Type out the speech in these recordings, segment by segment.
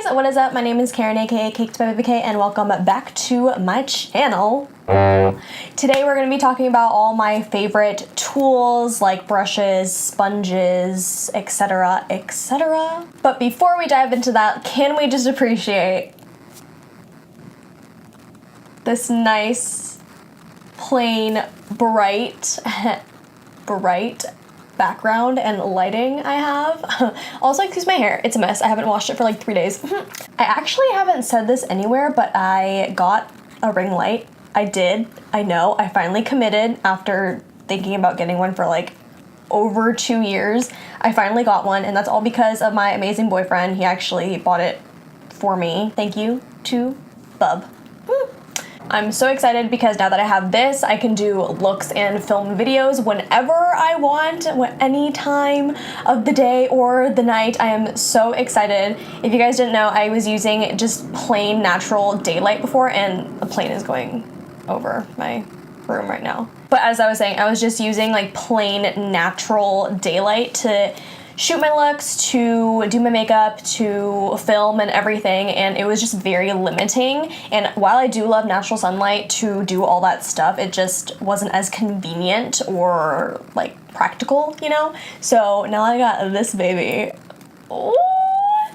guys, what is up? My name is Karen, aka cakedbybabyk, and welcome back to my channel. Today we're going to be talking about all my favorite tools like brushes, sponges, etc, etc. But before we dive into that, can we just appreciate this nice, plain, bright background and lighting I have. Also, excuse my hair, it's a mess. I haven't washed it for like 3 days. I actually haven't said this anywhere, but I got a ring light. I did. I know. I finally committed after thinking about getting one for like over 2 years. I finally got one, and that's all because of my amazing boyfriend. He actually bought it for me. Thank you to Bub. I'm so excited because now that I have this, I can do looks and film videos whenever I want, any time of the day or the night. I am so excited. If you guys didn't know, I was using just plain natural daylight before, and a plane is going over my room right now. But as I was saying, I was just using like plain natural daylight to shoot my looks, to do my makeup, to film and everything, and it was just very limiting. And while I do love natural sunlight to do all that stuff, it just wasn't as convenient or like practical, you know? So now I got this baby. Ooh,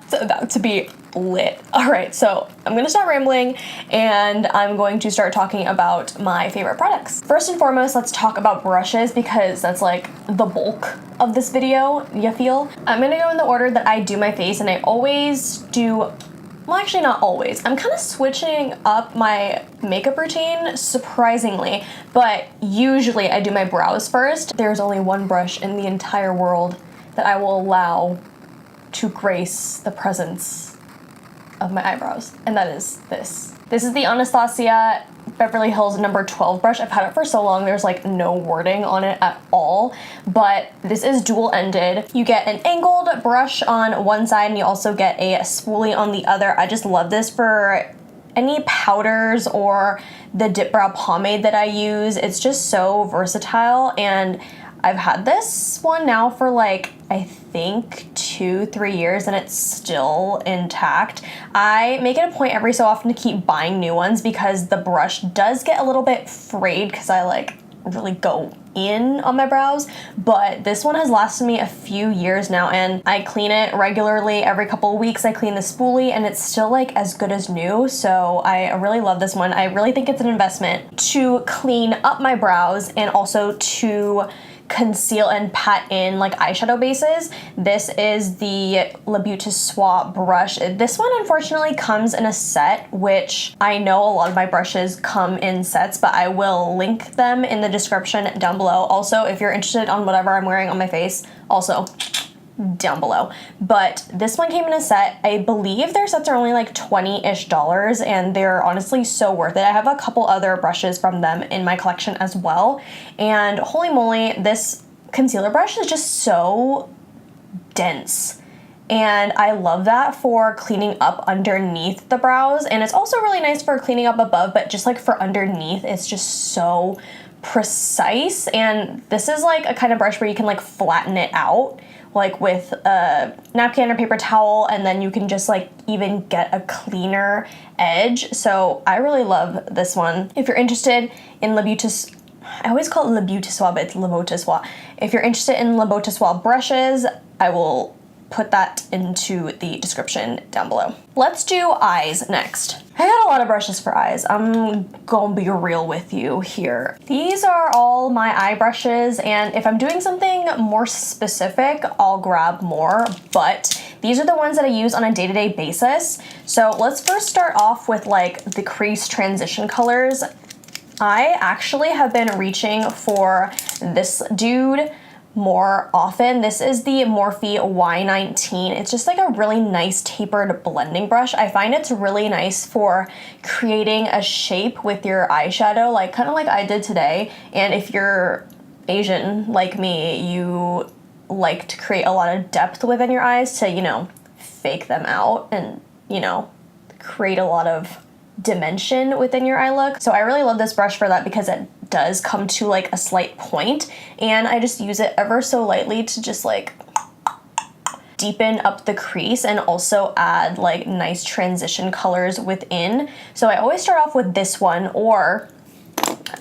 it's about to be lit. All right, so I'm gonna stop rambling and I'm going to start talking about my favorite products. First and foremost, let's talk about brushes because that's like the bulk of this video, you feel? I'm gonna go in the order that I do my face, and I always do, well, actually not always. I'm kind of switching up my makeup routine, surprisingly, but usually I do my brows first. There's only one brush in the entire world that I will allow to grace the presence of my eyebrows, and that is this. This is the Anastasia Beverly Hills number 12 brush. I've had it for so long, there's like no wording on it at all, but this is dual-ended. You get an angled brush on one side, and you also get a spoolie on the other. I just love this for any powders or the dip brow pomade that I use. It's just so versatile, and I've had this one now for like, I think 2-3 years, and it's still intact. I make it a point every so often to keep buying new ones because the brush does get a little bit frayed because I like really go in on my brows, but this one has lasted me a few years now, and I clean it regularly. Every couple of weeks I clean the spoolie, and it's still like as good as new, so I really love this one. I really think it's an investment to clean up my brows and also to conceal and pat in like eyeshadow bases. This is the BEAUTE Swap brush. This one unfortunately comes in a set, which I know a lot of my brushes come in sets, but I will link them in the description down below. Also, if you're interested on whatever I'm wearing on my face, also down below. But this one came in a set. I believe their sets are only like $20-ish, and they're honestly so worth it. I have a couple other brushes from them in my collection as well, and holy moly, this concealer brush is just so dense, and I love that for cleaning up underneath the brows, and it's also really nice for cleaning up above, but just like for underneath, it's just so precise. And this is like a kind of brush where you can like flatten it out like with a napkin or paper towel, and then you can just like even get a cleaner edge. So I really love this one. If you're interested in BEAUTE, I always call it BEAUTE Swap, but it's BEAUTE Swap. If you're interested in BEAUTE Swap brushes, I will put that into the description down below. Let's do eyes next. I got a lot of brushes for eyes. I'm gonna be real with you here. These are all my eye brushes, and if I'm doing something more specific, I'll grab more, but these are the ones that I use on a day-to-day basis. So let's first start off with like the crease transition colors. I actually have been reaching for this dude more often. This is the Morphe Y19. It's just like a really nice tapered blending brush. I find it's really nice for creating a shape with your eyeshadow, like kind of like I did today. And if you're Asian like me, you like to create a lot of depth within your eyes to, you know, fake them out and, you know, create a lot of dimension within your eye look. So I really love this brush for that because it does come to like a slight point, and I just use it ever so lightly to just like deepen up the crease and also add like nice transition colors within. So I always start off with this one, or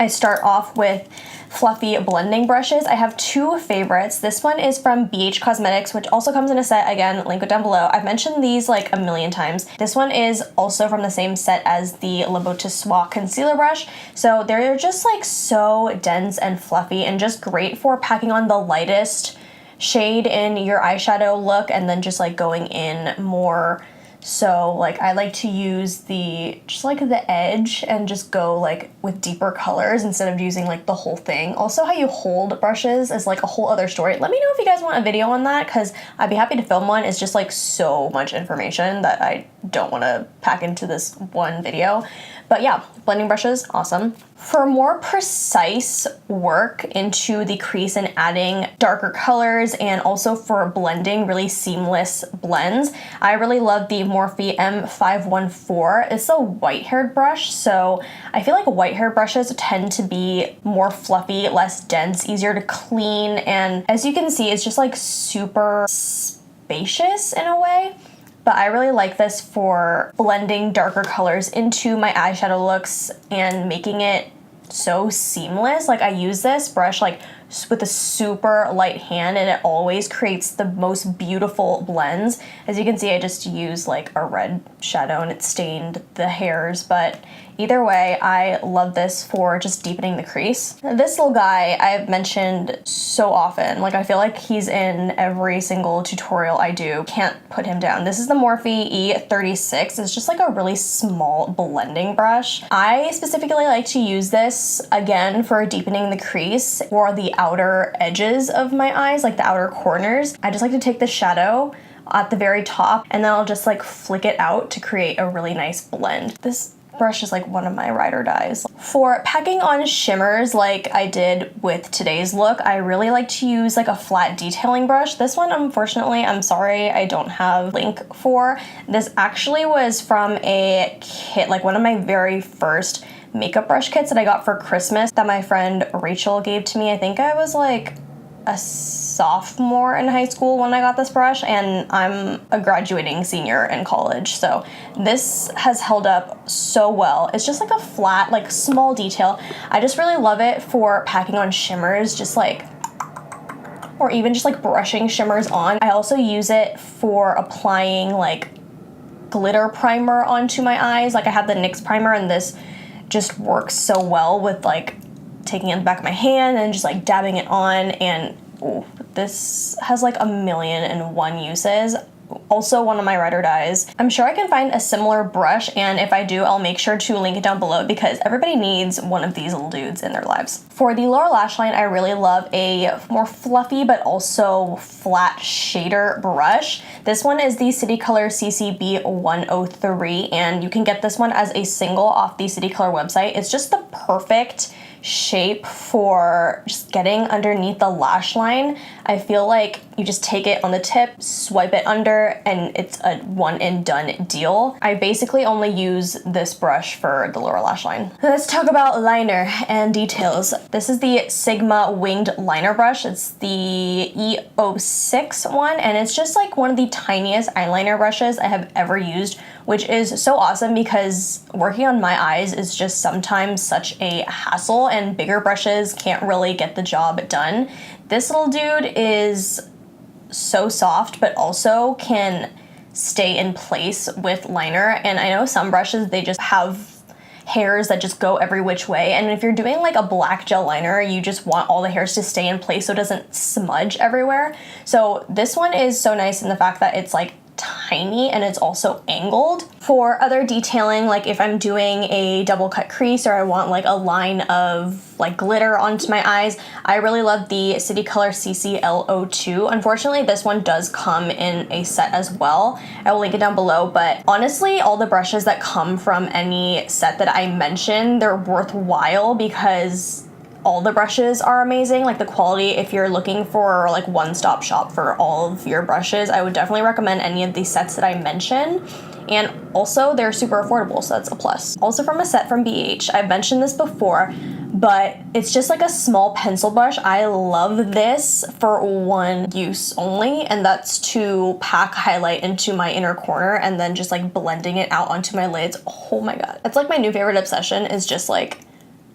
I start off with fluffy blending brushes. I have two favorites. This one is from BH Cosmetics, which also comes in a set. Again, link it down below. I've mentioned these like a million times. This one is also from the same set as the Le Beau Soir concealer brush. So they're just like so dense and fluffy and just great for packing on the lightest shade in your eyeshadow look and then just like going in more. So like I like to use just like the edge and just go like with deeper colors instead of using like the whole thing. Also, how you hold brushes is like a whole other story. Let me know if you guys want a video on that, because I'd be happy to film one. It's just like so much information that I don't want to pack into this one video. But yeah, blending brushes, awesome. For more precise work into the crease and adding darker colors and also for blending really seamless blends, I really love the Morphe M514. It's a white-haired brush, so I feel like white-haired brushes tend to be more fluffy, less dense, easier to clean, and as you can see, it's just like super spacious in a way. But I really like this for blending darker colors into my eyeshadow looks and making it so seamless. Like I use this brush like with a super light hand and it always creates the most beautiful blends. As you can see, I just used like a red shadow and it stained the hairs, but either way, I love this for just deepening the crease. This little guy I've mentioned so often, like I feel like he's in every single tutorial I do. Can't put him down. This is the Morphe E36. It's just like a really small blending brush. I specifically like to use this again for deepening the crease or the outer edges of my eyes, like the outer corners. I just like to take the shadow at the very top and then I'll just like flick it out to create a really nice blend. This brush is like one of my ride or dies. For packing on shimmers like I did with today's look, I really like to use like a flat detailing brush. This one, unfortunately, I'm sorry, I don't have a link for. This actually was from a kit, like one of my very first makeup brush kits that I got for Christmas that my friend Rachel gave to me. I think I was like a sophomore in high school when I got this brush, and I'm a graduating senior in college, so this has held up so well. It's just like a flat, like small detail. I just really love it for packing on shimmers, just like, or even just like brushing shimmers on. I also use it for applying like glitter primer onto my eyes. Like I have the NYX primer and this just works so well with like taking it in the back of my hand and just like dabbing it on, and ooh, this has like 1,000,001 uses. Also one of my ride or dies. I'm sure I can find a similar brush, and if I do, I'll make sure to link it down below because everybody needs one of these little dudes in their lives. For the lower lash line, I really love a more fluffy but also flat shader brush. This one is the City Color CCB 103, and you can get this one as a single off the City Color website. It's just the perfect shape for just getting underneath the lash line. I feel like you just take it on the tip, swipe it under, and it's a one and done deal. I basically only use this brush for the lower lash line. Let's talk about liner and details. This is the Sigma winged liner brush. It's the E06 one, and it's just like one of the tiniest eyeliner brushes I have ever used, which is so awesome because working on my eyes is just sometimes such a hassle and bigger brushes can't really get the job done. This little dude is so soft, but also can stay in place with liner. And I know some brushes, they just have hairs that just go every which way. And if you're doing like a black gel liner, you just want all the hairs to stay in place so it doesn't smudge everywhere. So this one is so nice in the fact that it's like tiny and it's also angled. For other detailing, like if I'm doing a double cut crease or I want like a line of like glitter onto my eyes, I really love the City Color CCL02. Unfortunately, this one does come in a set as well. I will link it down below, but honestly, all the brushes that come from any set that I mention, they're worthwhile because all the brushes are amazing. Like the quality, if you're looking for like one-stop shop for all of your brushes, I would definitely recommend any of these sets that I mentioned. And also they're super affordable, so that's a plus. Also from a set from BH, I've mentioned this before, but it's just like a small pencil brush. I love this for one use only, and that's to pack highlight into my inner corner and then just like blending it out onto my lids. Oh my god. It's like my new favorite obsession is just like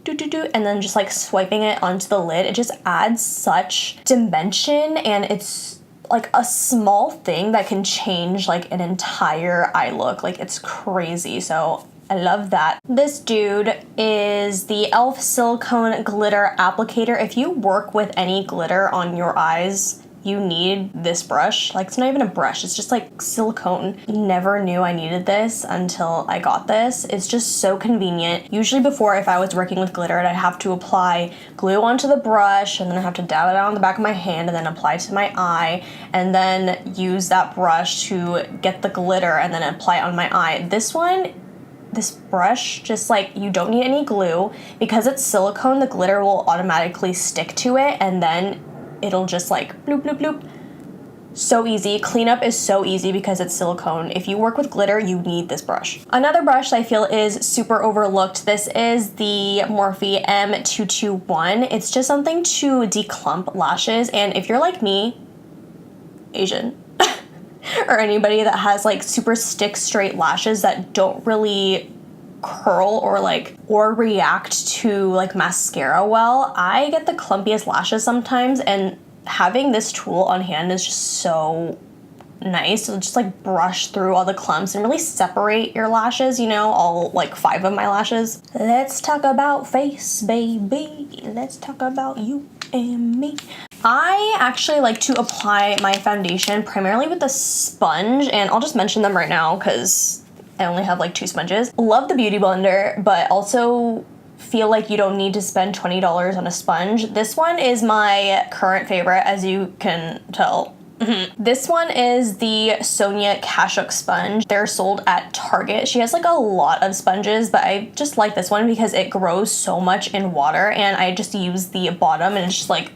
and then just like swiping it onto the lid. It just adds such dimension, and it's like a small thing that can change like an entire eye look. Like, it's crazy. So I love that. This dude is the e.l.f. Silicone Glitter Applicator. If you work with any glitter on your eyes, you need this brush. Like, it's not even a brush, it's just like silicone. Never knew I needed this until I got this. It's just so convenient. Usually before, if I was working with glitter, I'd have to apply glue onto the brush, and then I have to dab it out on the back of my hand and then apply to my eye, and then use that brush to get the glitter and then apply it on my eye. This brush, just like, you don't need any glue. Because it's silicone, the glitter will automatically stick to it, and then it'll just like bloop, bloop, bloop. So easy. Cleanup is so easy because it's silicone. If you work with glitter, you need this brush. Another brush I feel is super overlooked. This is the Morphe M221. It's just something to declump lashes, and if you're like me, Asian, or anybody that has like super stick straight lashes that don't really curl or react to like mascara well, I get the clumpiest lashes sometimes, and having this tool on hand is just so nice. It'll just like brush through all the clumps and really separate your lashes, you know, all like 5 of my lashes. Let's talk about face, baby. Let's talk about you and me. I actually like to apply my foundation primarily with a sponge, and I'll just mention them right now because I only have like 2 sponges. Love the Beauty Blender, but also feel like you don't need to spend $20 on a sponge. This one is my current favorite, as you can tell. This one is the Sonia Kashuk sponge. They're sold at Target. She has like a lot of sponges, but I just like this one because it grows so much in water, and I just use the bottom and it's just like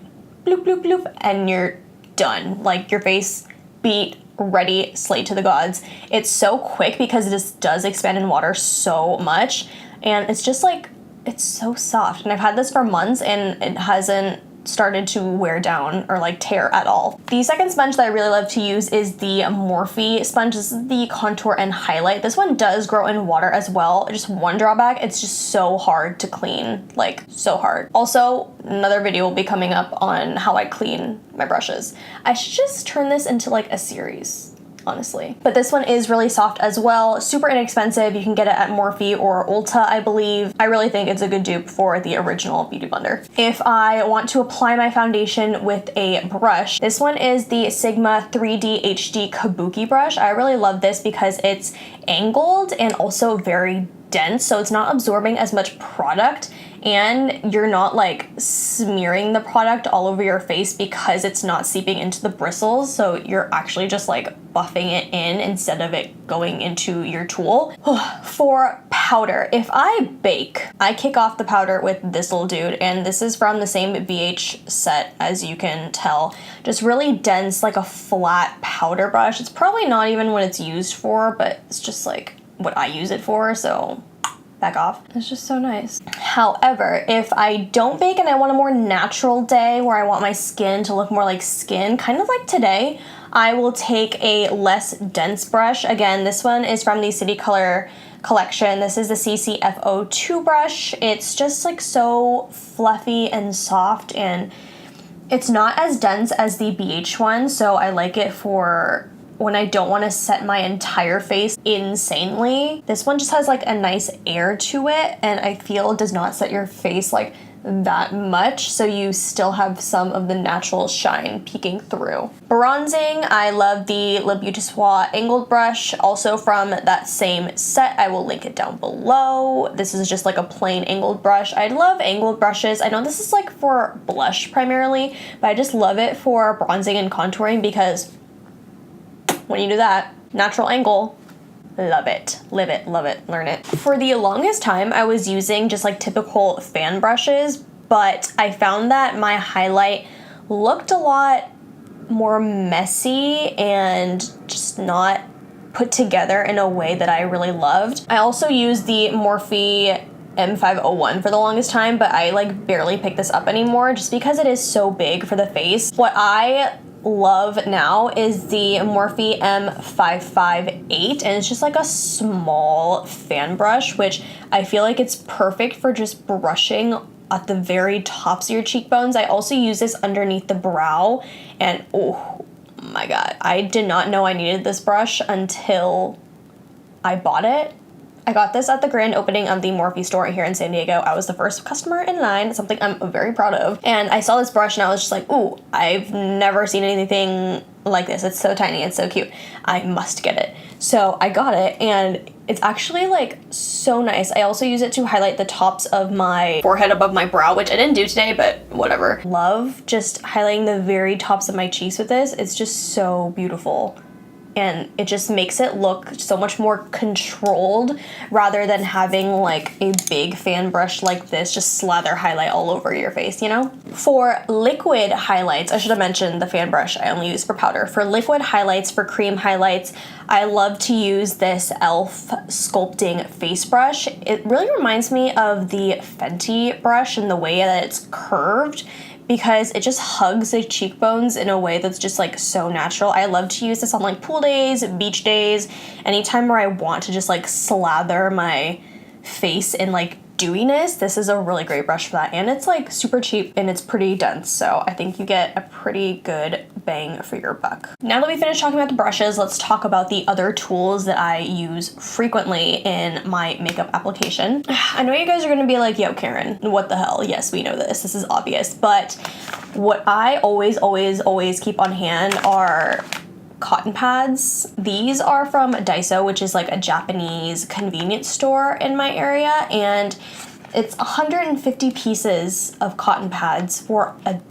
bloop, bloop, bloop, and you're done. Like, your face beat, ready, slayed to the gods. It's so quick because this does expand in water so much, and it's just like, it's so soft. And I've had this for months and it hasn't started to wear down or like tear at all. The second sponge that I really love to use is the Morphe sponge. This is the contour and highlight. This one does grow in water as well. Just one drawback, it's just so hard to clean, like so hard. Also, another video will be coming up on how I clean my brushes. I should just turn this into like a series, honestly. But this one is really soft as well, super inexpensive. You can get it at Morphe or Ulta, I believe. I really think it's a good dupe for the original Beauty Blender. If I want to apply my foundation with a brush, this one is the Sigma 3D HD Kabuki brush. I really love this because it's angled and also very dense, so it's not absorbing as much product, and you're not like smearing the product all over your face because it's not seeping into the bristles, so you're actually just like buffing it in instead of it going into your tool. For powder, if I bake, I kick off the powder with this little dude, and this is from the same BH set, as you can tell. Just really dense, like a flat powder brush. It's probably not even what it's used for, but it's just like what I use it for, so back off. It's just so nice. However, if I don't bake and I want a more natural day where I want my skin to look more like skin, kind of like today, I will take a less dense brush. Again, this one is from the City Color collection. This is the CCFO2 brush. It's just like so fluffy and soft, and it's not as dense as the BH one, so I like it for when I don't want to set my entire face insanely. This one just has like a nice air to it, and I feel does not set your face like that much, so you still have some of the natural shine peeking through. Bronzing, I love the Le Beauty Soir angled brush, also from that same set. I will link it down below. This is just like a plain angled brush. I love angled brushes. I know this is like for blush primarily, but I just love it for bronzing and contouring because when you do that, natural angle, love it, live it, love it, learn it. For the longest time, I was using just like typical fan brushes, but I found that my highlight looked a lot more messy and just not put together in a way that I really loved. I also use the Morphe M501 for the longest time, but I like barely pick this up anymore just because it is so big for the face. What I love now is the Morphe M558, and it's just like a small fan brush, which I feel like it's perfect for just brushing at the very tops of your cheekbones. I also use this underneath the brow, and oh my god, I did not know I needed this brush until I bought it. I got this at the grand opening of the Morphe store here in San Diego. I was the first customer in line, something I'm very proud of. And I saw this brush and I was just like, ooh, I've never seen anything like this. It's so tiny, it's so cute. I must get it. So I got it, and it's actually like so nice. I also use it to highlight the tops of my forehead above my brow, which I didn't do today, but whatever. Love just highlighting the very tops of my cheeks with this. It's just so beautiful. And it just makes it look so much more controlled rather than having like a big fan brush like this just slather highlight all over your face, you know? For liquid highlights, I should have mentioned the fan brush I only use for powder. For liquid highlights, for cream highlights, I love to use this e.l.f. sculpting face brush. It really reminds me of the Fenty brush in the way that it's curved, because it just hugs the cheekbones in a way that's just like so natural. I love to use this on like pool days, beach days, anytime where I want to just like slather my face in like dewiness. This is a really great brush for that, and it's like super cheap and it's pretty dense, so I think you get a pretty good bang for your buck. Now that we finished talking about the brushes, let's talk about the other tools that I use frequently in my makeup application. I know you guys are gonna be like, yo, Karen, what the hell? Yes, we know this is obvious, but what I always keep on hand are cotton pads. These are from Daiso, which is like a Japanese convenience store in my area, and it's 150 pieces of cotton pads for $1.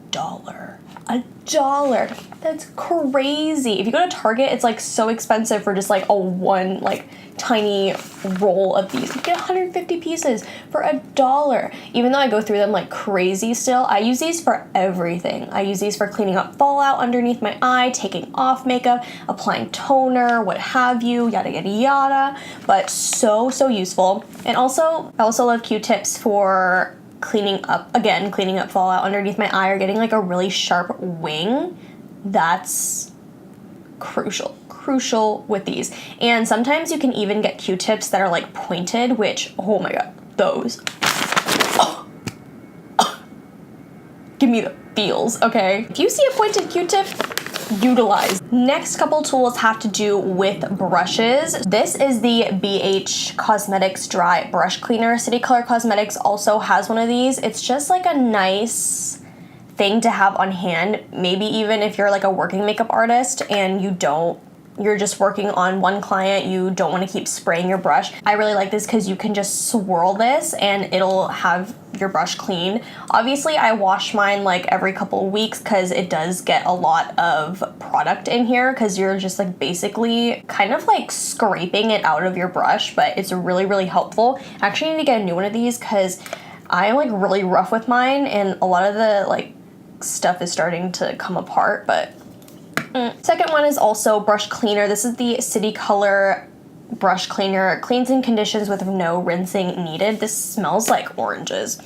$1. That's crazy. If you go to Target, it's like so expensive for just like a one like tiny roll of these. You get 150 pieces for $1. Even though I go through them like crazy still, I use these for everything. I use these for cleaning up fallout underneath my eye, taking off makeup, applying toner, what have you, yada yada yada. But so useful. And also, I also love Q-tips for cleaning up fallout underneath my eye, or getting like a really sharp wing. That's crucial with these. And sometimes you can even get Q-tips that are like pointed, which, oh my god, those. Give me the feels, okay? If you see a pointed Q-tip, utilize. Next couple tools have to do with brushes. This is the BH Cosmetics Dry Brush Cleaner. City Color Cosmetics also has one of these. It's just like a nice thing to have on hand, maybe even if you're like a working makeup artist and you're just working on one client, you don't want to keep spraying your brush. I really like this because you can just swirl this and it'll have your brush clean. Obviously, I wash mine like every couple of weeks because it does get a lot of product in here, because you're just like basically kind of like scraping it out of your brush, but it's really helpful. I actually need to get a new one of these because I'm like really rough with mine and a lot of the like stuff is starting to come apart, but Second one is also brush cleaner. This is the City Color brush cleaner. Cleans and conditions with no rinsing needed. This smells like oranges.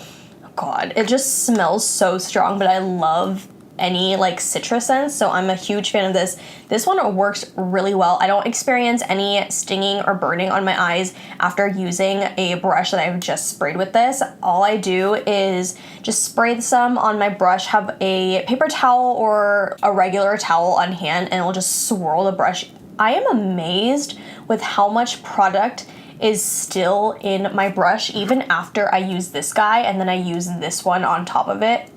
Oh god, it just smells so strong, but I love any like citrus scents, so I'm a huge fan of this. This one works really well. I don't experience any stinging or burning on my eyes after using a brush that I've just sprayed with this. All I do is just spray some on my brush, have a paper towel or a regular towel on hand, and it'll just swirl the brush. I am amazed with how much product is still in my brush even after I use this guy and then I use this one on top of it.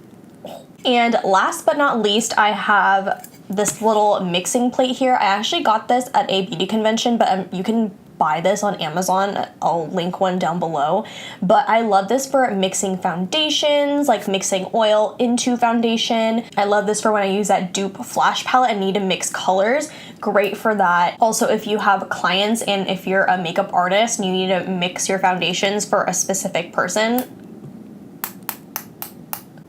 And last but not least, I have this little mixing plate here. I actually got this at a beauty convention, but you can buy this on Amazon. I'll link one down below. But I love this for mixing foundations, like mixing oil into foundation. I love this for when I use that dupe flash palette and need to mix colors. Great for that. Also, if you have clients and if you're a makeup artist and you need to mix your foundations for a specific person,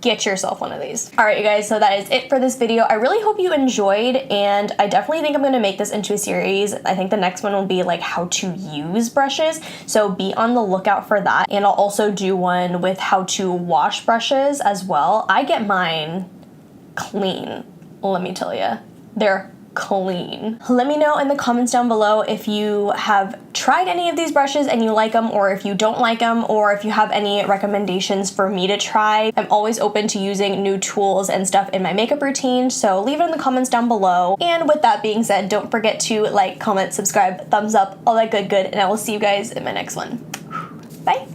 get yourself one of these. All right, you guys, so that is it for this video. I really hope you enjoyed, and I definitely think I'm gonna make this into a series. I think the next one will be like how to use brushes, so be on the lookout for that. And I'll also do one with how to wash brushes as well. I get mine clean, let me tell you. They're clean. Let me know in the comments down below if you have tried any of these brushes and you like them, or if you don't like them, or if you have any recommendations for me to try. I'm always open to using new tools and stuff in my makeup routine, so leave it in the comments down below. And with that being said, don't forget to like, comment, subscribe, thumbs up, all that good, and I will see you guys in my next one. Bye!